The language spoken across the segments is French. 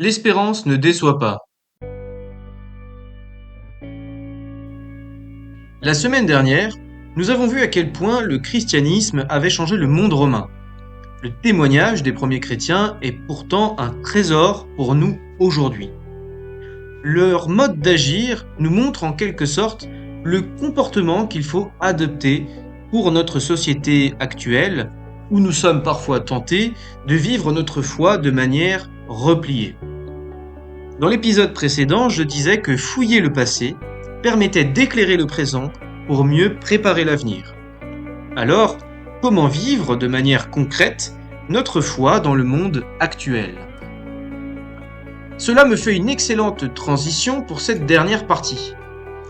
L'espérance ne déçoit pas. La semaine dernière, nous avons vu à quel point le christianisme avait changé le monde romain. Le témoignage des premiers chrétiens est pourtant un trésor pour nous aujourd'hui. Leur mode d'agir nous montre en quelque sorte le comportement qu'il faut adopter pour notre société actuelle, où nous sommes parfois tentés de vivre notre foi de manière repliée. Dans l'épisode précédent, je disais que fouiller le passé permettait d'éclairer le présent pour mieux préparer l'avenir. Alors, comment vivre de manière concrète notre foi dans le monde actuel? Cela me fait une excellente transition pour cette dernière partie.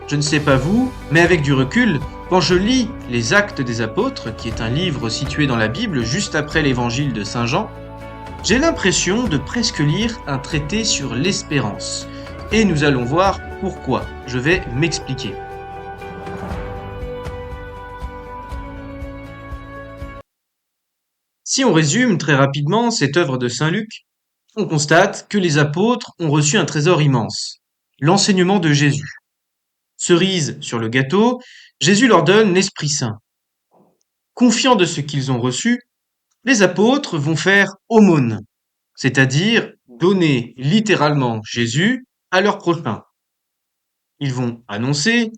Je ne sais pas vous, mais avec du recul, quand je lis les Actes des Apôtres, qui est un livre situé dans la Bible juste après l'évangile de Saint Jean, j'ai l'impression de presque lire un traité sur l'espérance. Et nous allons voir pourquoi. Je vais m'expliquer. Si on résume très rapidement cette œuvre de Saint Luc, on constate que les apôtres ont reçu un trésor immense, l'enseignement de Jésus. Cerise sur le gâteau, Jésus leur donne l'Esprit Saint. Confiants de ce qu'ils ont reçu, les apôtres vont faire aumône, c'est-à-dire donner littéralement Jésus à leurs prochains. Ils vont annoncer,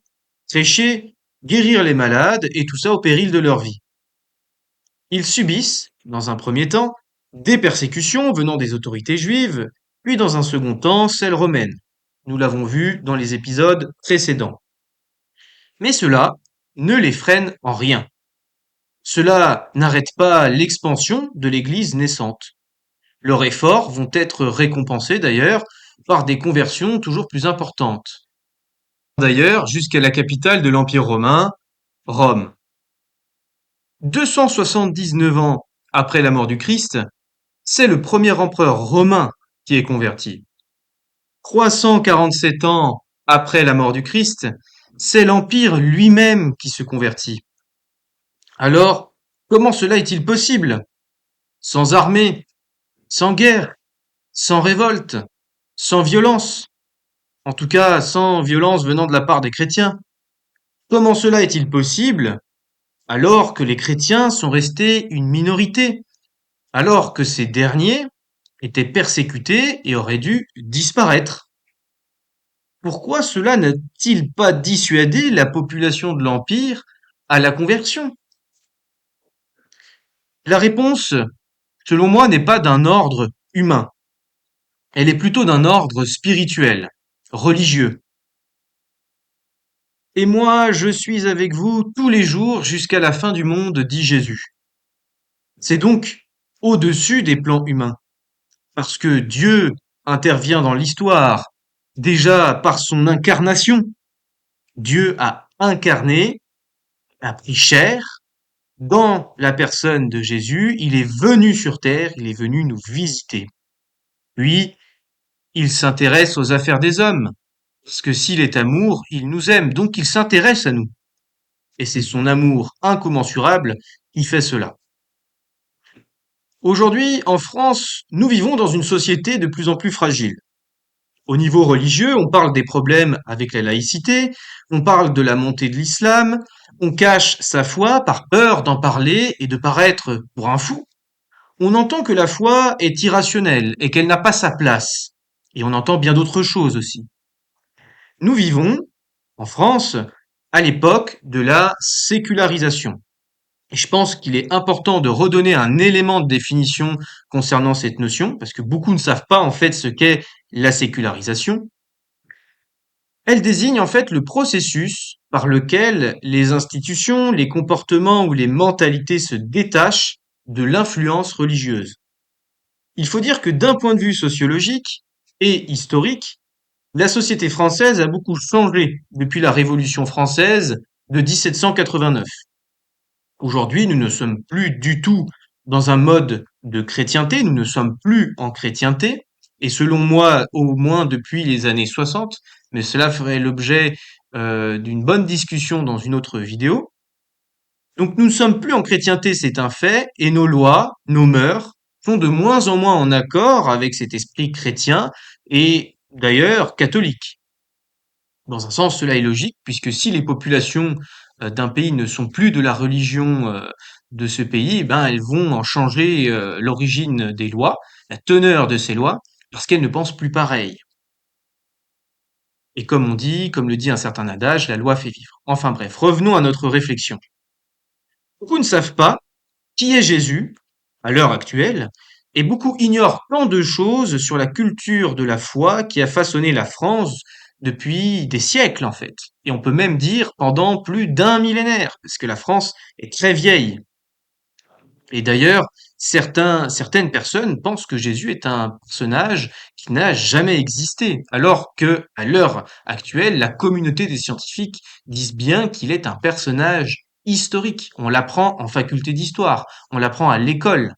prêcher, guérir les malades et tout ça au péril de leur vie. Ils subissent, dans un premier temps, des persécutions venant des autorités juives, puis dans un second temps celles romaines. Nous l'avons vu dans les épisodes précédents. Mais cela ne les freine en rien. Cela n'arrête pas l'expansion de l'Église naissante. Leurs efforts vont être récompensés d'ailleurs par des conversions toujours plus importantes. D'ailleurs, jusqu'à la capitale de l'Empire romain, Rome. 279 ans après la mort du Christ, c'est le premier empereur romain qui est converti. 347 ans après la mort du Christ, c'est l'Empire lui-même qui se convertit. Alors, comment cela est-il possible? Sans armée, sans guerre, sans révolte, sans violence. En tout cas, sans violence venant de la part des chrétiens. Comment cela est-il possible alors que les chrétiens sont restés une minorité, alors que ces derniers étaient persécutés et auraient dû disparaître? Pourquoi cela n'a-t-il pas dissuadé la population de l'Empire à la conversion? La réponse, selon moi, n'est pas d'un ordre humain. Elle est plutôt d'un ordre spirituel, religieux. Et moi, je suis avec vous tous les jours jusqu'à la fin du monde, dit Jésus. C'est donc au-dessus des plans humains, parce que Dieu intervient dans l'histoire, déjà par son incarnation. Dieu a incarné, a pris chair, dans la personne de Jésus, il est venu sur terre, il est venu nous visiter. Puis, il s'intéresse aux affaires des hommes, parce que s'il est amour, il nous aime, donc il s'intéresse à nous. Et c'est son amour incommensurable qui fait cela. Aujourd'hui, en France, nous vivons dans une société de plus en plus fragile. Au niveau religieux, on parle des problèmes avec la laïcité, on parle de la montée de l'islam, on cache sa foi par peur d'en parler et de paraître pour un fou. On entend que la foi est irrationnelle et qu'elle n'a pas sa place. Et on entend bien d'autres choses aussi. Nous vivons, en France, à l'époque de la sécularisation. Et je pense qu'il est important de redonner un élément de définition concernant cette notion, parce que beaucoup ne savent pas en fait ce qu'est la sécularisation. Elle désigne en fait le processus par lequel les institutions, les comportements ou les mentalités se détachent de l'influence religieuse. Il faut dire que d'un point de vue sociologique et historique, la société française a beaucoup changé depuis la Révolution française de 1789. Aujourd'hui, nous ne sommes plus du tout dans un mode de chrétienté, nous ne sommes plus en chrétienté, et selon moi, au moins depuis les années 60, mais cela ferait l'objet d'une bonne discussion dans une autre vidéo. Donc nous ne sommes plus en chrétienté, c'est un fait, et nos lois, nos mœurs sont de moins en moins en accord avec cet esprit chrétien et d'ailleurs catholique. Dans un sens, cela est logique, puisque si les populations d'un pays ne sont plus de la religion de ce pays, eh ben, elles vont en changer l'origine des lois, la teneur de ces lois, parce qu'elles ne pensent plus pareil. Et comme on dit, comme le dit un certain adage, la loi fait vivre. Enfin bref, revenons à notre réflexion. Beaucoup ne savent pas qui est Jésus à l'heure actuelle, et beaucoup ignorent tant de choses sur la culture de la foi qui a façonné la France depuis des siècles en fait. Et on peut même dire pendant plus d'un millénaire, parce que la France est très vieille. Et d'ailleurs, certaines personnes pensent que Jésus est un personnage qui n'a jamais existé, alors que, à l'heure actuelle, la communauté des scientifiques disent bien qu'il est un personnage historique. On l'apprend en faculté d'histoire, on l'apprend à l'école.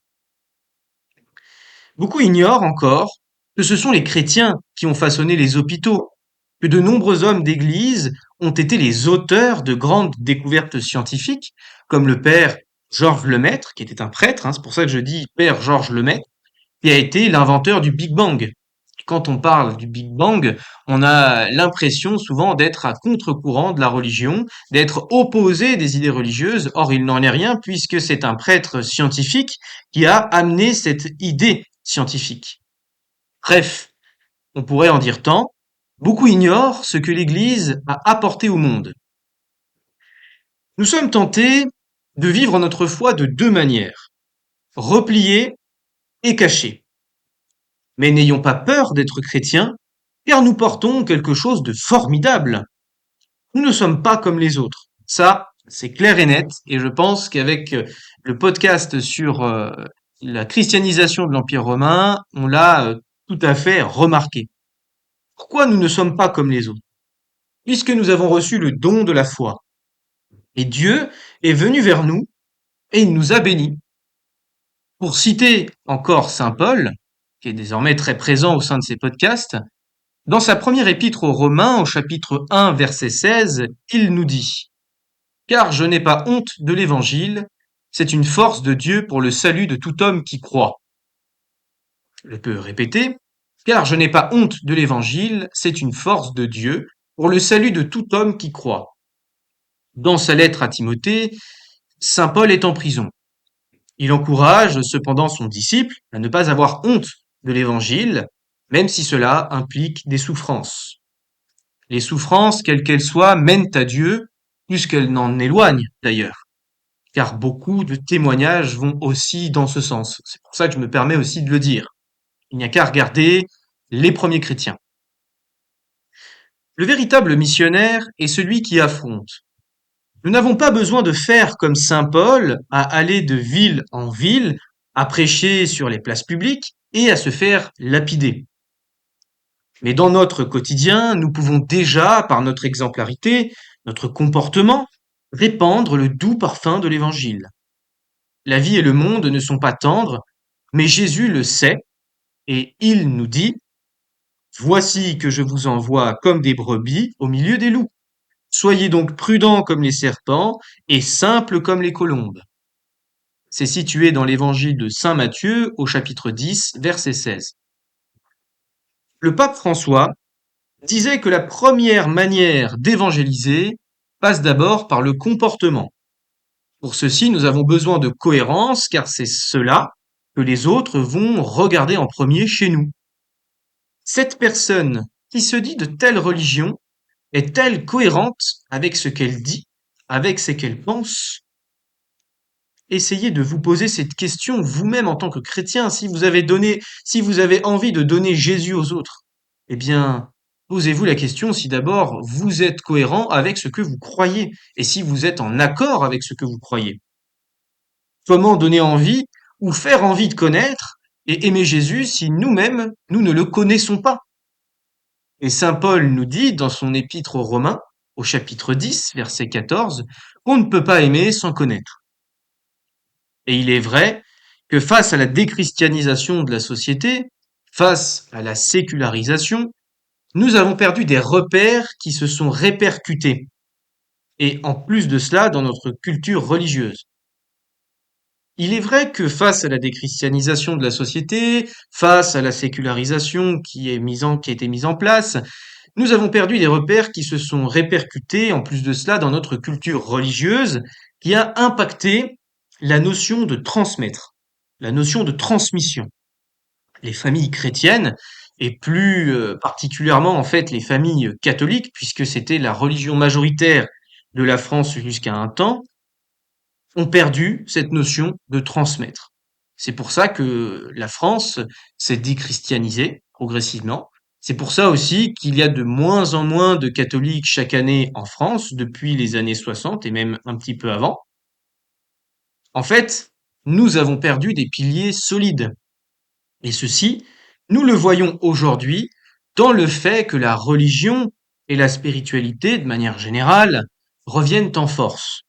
Beaucoup ignorent encore que ce sont les chrétiens qui ont façonné les hôpitaux, que de nombreux hommes d'église ont été les auteurs de grandes découvertes scientifiques, comme le père Georges Lemaître, qui était un prêtre, hein, c'est pour ça que je dis père Georges Lemaître, qui a été l'inventeur du Big Bang. Quand on parle du Big Bang, on a l'impression souvent d'être à contre-courant de la religion, d'être opposé des idées religieuses. Or, il n'en est rien puisque c'est un prêtre scientifique qui a amené cette idée scientifique. Bref, on pourrait en dire tant. Beaucoup ignorent ce que l'Église a apporté au monde. Nous sommes tentés de vivre notre foi de deux manières, repliés et cachés. Mais n'ayons pas peur d'être chrétiens, car nous portons quelque chose de formidable. Nous ne sommes pas comme les autres. Ça, c'est clair et net, et je pense qu'avec le podcast sur la christianisation de l'Empire romain, on l'a tout à fait remarqué. Pourquoi nous ne sommes pas comme les autres? Puisque nous avons reçu le don de la foi. Et Dieu est venu vers nous et il nous a bénis. Pour citer encore saint Paul, qui est désormais très présent au sein de ces podcasts, dans sa première épître aux Romains, au chapitre 1, verset 16, il nous dit: Car je n'ai pas honte de l'évangile, c'est une force de Dieu pour le salut de tout homme qui croit. Je peux répéter: Car je n'ai pas honte de l'évangile, c'est une force de Dieu pour le salut de tout homme qui croit. Dans sa lettre à Timothée, saint Paul est en prison. Il encourage cependant son disciple à ne pas avoir honte de l'évangile, même si cela implique des souffrances. Les souffrances, quelles qu'elles soient, mènent à Dieu, plus qu'elles n'en éloignent d'ailleurs, car beaucoup de témoignages vont aussi dans ce sens. C'est pour ça que je me permets aussi de le dire. Il n'y a qu'à regarder les premiers chrétiens. Le véritable missionnaire est celui qui affronte. Nous n'avons pas besoin de faire comme saint Paul, à aller de ville en ville, à prêcher sur les places publiques et à se faire lapider. Mais dans notre quotidien, nous pouvons déjà, par notre exemplarité, notre comportement, répandre le doux parfum de l'Évangile. La vie et le monde ne sont pas tendres, mais Jésus le sait, et il nous dit: Voici que je vous envoie comme des brebis au milieu des loups. Soyez donc prudents comme les serpents et simples comme les colombes. C'est situé dans l'évangile de saint Matthieu au chapitre 10, verset 16. Le pape François disait que la première manière d'évangéliser passe d'abord par le comportement. Pour ceci, nous avons besoin de cohérence, car c'est cela que les autres vont regarder en premier chez nous. Cette personne qui se dit de telle religion est-elle cohérente avec ce qu'elle dit, avec ce qu'elle pense? Essayez de vous poser cette question vous-même en tant que chrétien. Si vous avez envie de donner Jésus aux autres, eh bien, posez-vous la question si d'abord vous êtes cohérent avec ce que vous croyez et si vous êtes en accord avec ce que vous croyez. Comment donner envie ou faire envie de connaître et aimer Jésus si nous-mêmes, nous ne le connaissons pas? Et saint Paul nous dit dans son épître aux Romains, au chapitre 10, verset 14, qu'on ne peut pas aimer sans connaître. Et il est vrai que face à la déchristianisation de la société, face à la sécularisation, nous avons perdu des repères qui se sont répercutés. Et en plus de cela, dans notre culture religieuse. Il est vrai que face à la déchristianisation de la société, face à la sécularisation qui a été mise en place, nous avons perdu des repères qui se sont répercutés, en plus de cela, dans notre culture religieuse, qui a impacté la notion de transmettre, la notion de transmission. Les familles chrétiennes, et plus particulièrement en fait les familles catholiques, puisque c'était la religion majoritaire de la France jusqu'à un temps, ont perdu cette notion de transmettre. C'est pour ça que la France s'est déchristianisée progressivement. C'est pour ça aussi qu'il y a de moins en moins de catholiques chaque année en France depuis les années 60 et même un petit peu avant. En fait, nous avons perdu des piliers solides. Et ceci, nous le voyons aujourd'hui dans le fait que la religion et la spiritualité, de manière générale, reviennent en force.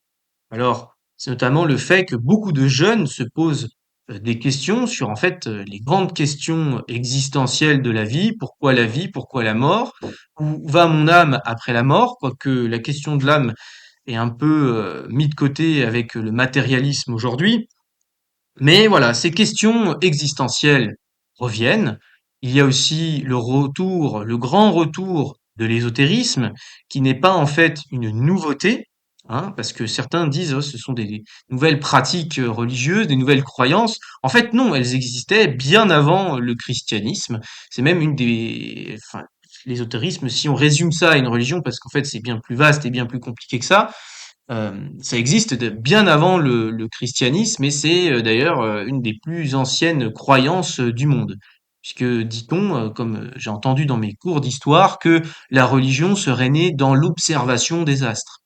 Alors, c'est notamment le fait que beaucoup de jeunes se posent des questions sur en fait les grandes questions existentielles de la vie, pourquoi la mort, où va mon âme après la mort, quoique la question de l'âme est un peu mise de côté avec le matérialisme aujourd'hui. Mais voilà, ces questions existentielles reviennent. Il y a aussi le retour, le grand retour de l'ésotérisme, qui n'est pas en fait une nouveauté, hein, parce que certains disent oh, ce sont des nouvelles pratiques religieuses, des nouvelles croyances. En fait, non, elles existaient bien avant le christianisme. C'est même une des, enfin, l'ésotérisme, si on résume ça à une religion, parce qu'en fait c'est bien plus vaste et bien plus compliqué que ça existe bien avant le christianisme et c'est d'ailleurs une des plus anciennes croyances du monde. Puisque dit-on, comme j'ai entendu dans mes cours d'histoire, que la religion serait née dans l'observation des astres.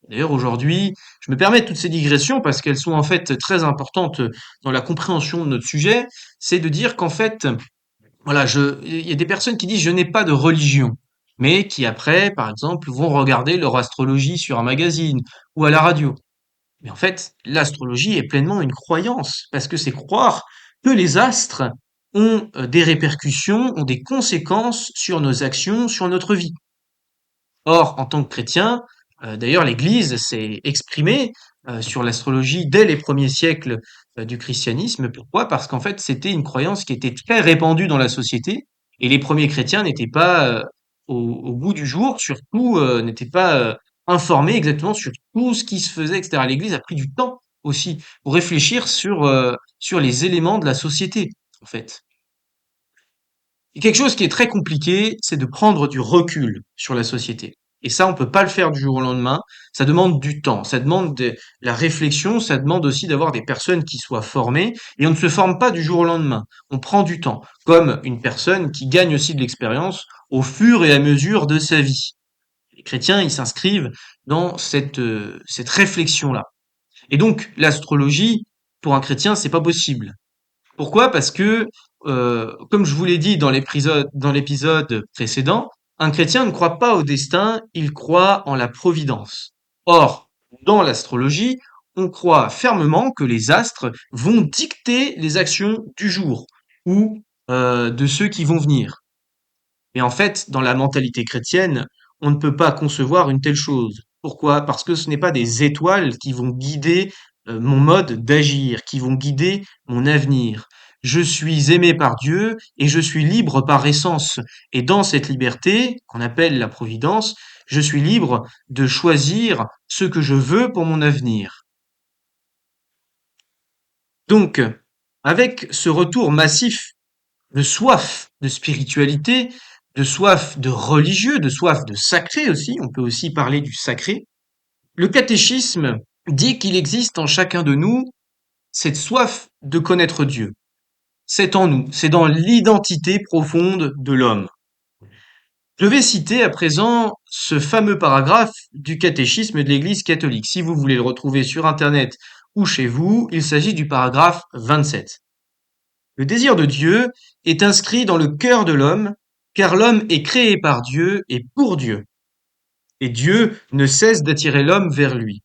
D'ailleurs, aujourd'hui, je me permets toutes ces digressions parce qu'elles sont en fait très importantes dans la compréhension de notre sujet. C'est de dire qu'en fait, voilà, il y a des personnes qui disent je n'ai pas de religion, mais qui après, par exemple, vont regarder leur astrologie sur un magazine ou à la radio. Mais en fait, l'astrologie est pleinement une croyance, parce que c'est croire que les astres ont des répercussions, ont des conséquences sur nos actions, sur notre vie. Or, en tant que chrétien, d'ailleurs l'Église s'est exprimée sur l'astrologie dès les premiers siècles du christianisme. Pourquoi? Parce qu'en fait, c'était une croyance qui était très répandue dans la société et les premiers chrétiens n'étaient pas au goût du jour, surtout n'étaient pas informés exactement sur tout ce qui se faisait, etc. L'Église a pris du temps aussi pour réfléchir sur les éléments de la société, en fait. Et quelque chose qui est très compliqué, c'est de prendre du recul sur la société. Et ça, on peut pas le faire du jour au lendemain. Ça demande du temps, ça demande de la réflexion, ça demande aussi d'avoir des personnes qui soient formées. Et on ne se forme pas du jour au lendemain. On prend du temps, comme une personne qui gagne aussi de l'expérience au fur et à mesure de sa vie. Les chrétiens, ils s'inscrivent dans cette réflexion-là. Et donc, l'astrologie, pour un chrétien, c'est pas possible. Pourquoi? Parce que, comme je vous l'ai dit dans l'épisode précédent, un chrétien ne croit pas au destin, il croit en la providence. Or, dans l'astrologie, on croit fermement que les astres vont dicter les actions du jour ou de ceux qui vont venir. Mais en fait, dans la mentalité chrétienne, on ne peut pas concevoir une telle chose. Pourquoi? Parce que ce n'est pas des étoiles qui vont guider mon mode d'agir, qui vont guider mon avenir. Je suis aimé par Dieu et je suis libre par essence. Et dans cette liberté, qu'on appelle la providence, je suis libre de choisir ce que je veux pour mon avenir. Donc, avec ce retour massif de soif de spiritualité, de soif de religieux, de soif de sacré aussi, on peut aussi parler du sacré. Le catéchisme dit qu'il existe en chacun de nous cette soif de connaître Dieu. C'est en nous, c'est dans l'identité profonde de l'homme. Je vais citer à présent ce fameux paragraphe du catéchisme de l'Église catholique. Si vous voulez le retrouver sur Internet ou chez vous, il s'agit du paragraphe 27. Le désir de Dieu est inscrit dans le cœur de l'homme, car l'homme est créé par Dieu et pour Dieu. Et Dieu ne cesse d'attirer l'homme vers lui.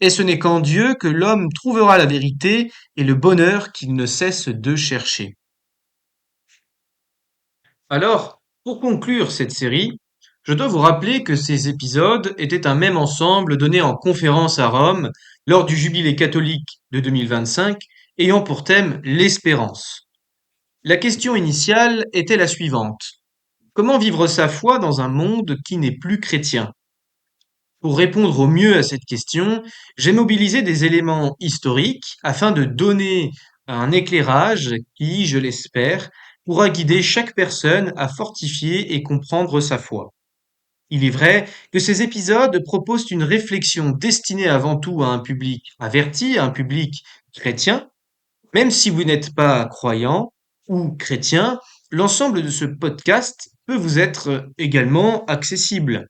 Et ce n'est qu'en Dieu que l'homme trouvera la vérité et le bonheur qu'il ne cesse de chercher. Alors, pour conclure cette série, je dois vous rappeler que ces épisodes étaient un même ensemble donné en conférence à Rome lors du Jubilé catholique de 2025 ayant pour thème l'espérance. La question initiale était la suivante. Comment vivre sa foi dans un monde qui n'est plus chrétien? Pour répondre au mieux à cette question, j'ai mobilisé des éléments historiques afin de donner un éclairage qui, je l'espère, pourra guider chaque personne à fortifier et comprendre sa foi. Il est vrai que ces épisodes proposent une réflexion destinée avant tout à un public averti, à un public chrétien. Même si vous n'êtes pas croyant ou chrétien, l'ensemble de ce podcast peut vous être également accessible.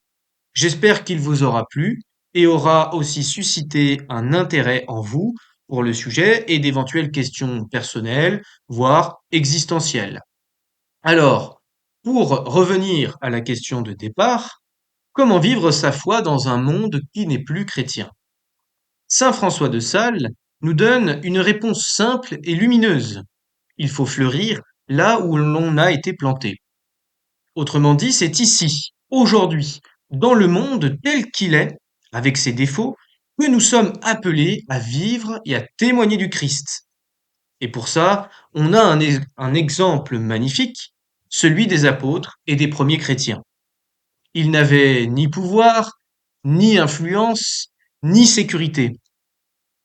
J'espère qu'il vous aura plu et aura aussi suscité un intérêt en vous pour le sujet et d'éventuelles questions personnelles, voire existentielles. Alors, pour revenir à la question de départ, comment vivre sa foi dans un monde qui n'est plus chrétien? Saint François de Sales nous donne une réponse simple et lumineuse. Il faut fleurir là où l'on a été planté. Autrement dit, c'est ici, aujourd'hui, dans le monde tel qu'il est, avec ses défauts, que nous sommes appelés à vivre et à témoigner du Christ. Et pour ça, on a un exemple magnifique, celui des apôtres et des premiers chrétiens. Ils n'avaient ni pouvoir, ni influence, ni sécurité.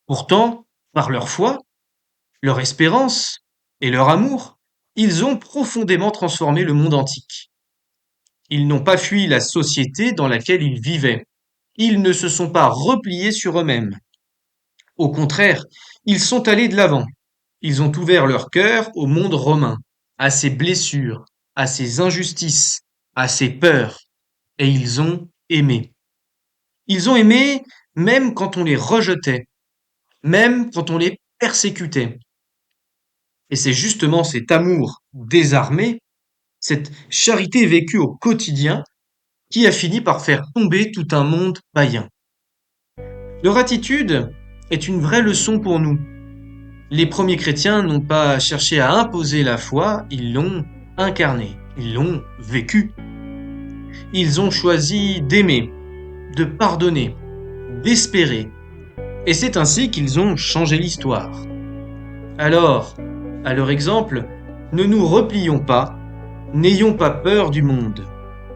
Pourtant, par leur foi, leur espérance et leur amour, ils ont profondément transformé le monde antique. Ils n'ont pas fui la société dans laquelle ils vivaient. Ils ne se sont pas repliés sur eux-mêmes. Au contraire, ils sont allés de l'avant. Ils ont ouvert leur cœur au monde romain, à ses blessures, à ses injustices, à ses peurs, et ils ont aimé. Ils ont aimé même quand on les rejetait, même quand on les persécutait. Et c'est justement cet amour désarmé, cette charité vécue au quotidien, qui a fini par faire tomber tout un monde païen. Leur attitude est une vraie leçon pour nous. Les premiers chrétiens n'ont pas cherché à imposer la foi, ils l'ont incarnée, ils l'ont vécue. Ils ont choisi d'aimer, de pardonner, d'espérer. Et c'est ainsi qu'ils ont changé l'histoire. Alors, à leur exemple, ne nous replions pas, n'ayons pas peur du monde.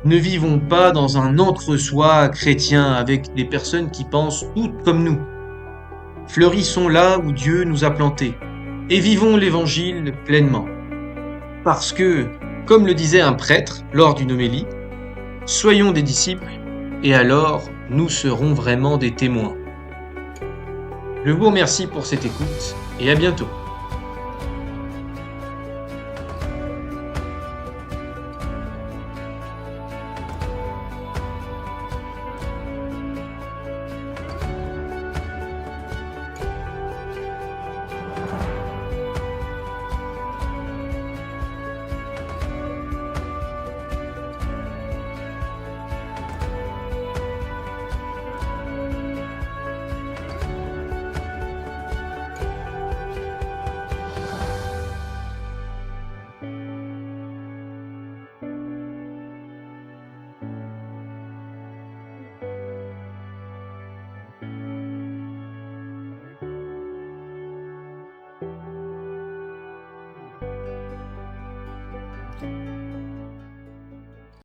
Ne vivons pas dans un entre-soi chrétien avec des personnes qui pensent toutes comme nous. Fleurissons là où Dieu nous a plantés et vivons l'évangile pleinement. Parce que, comme le disait un prêtre lors d'une homélie, soyons des disciples et alors nous serons vraiment des témoins. Je vous remercie pour cette écoute et à bientôt.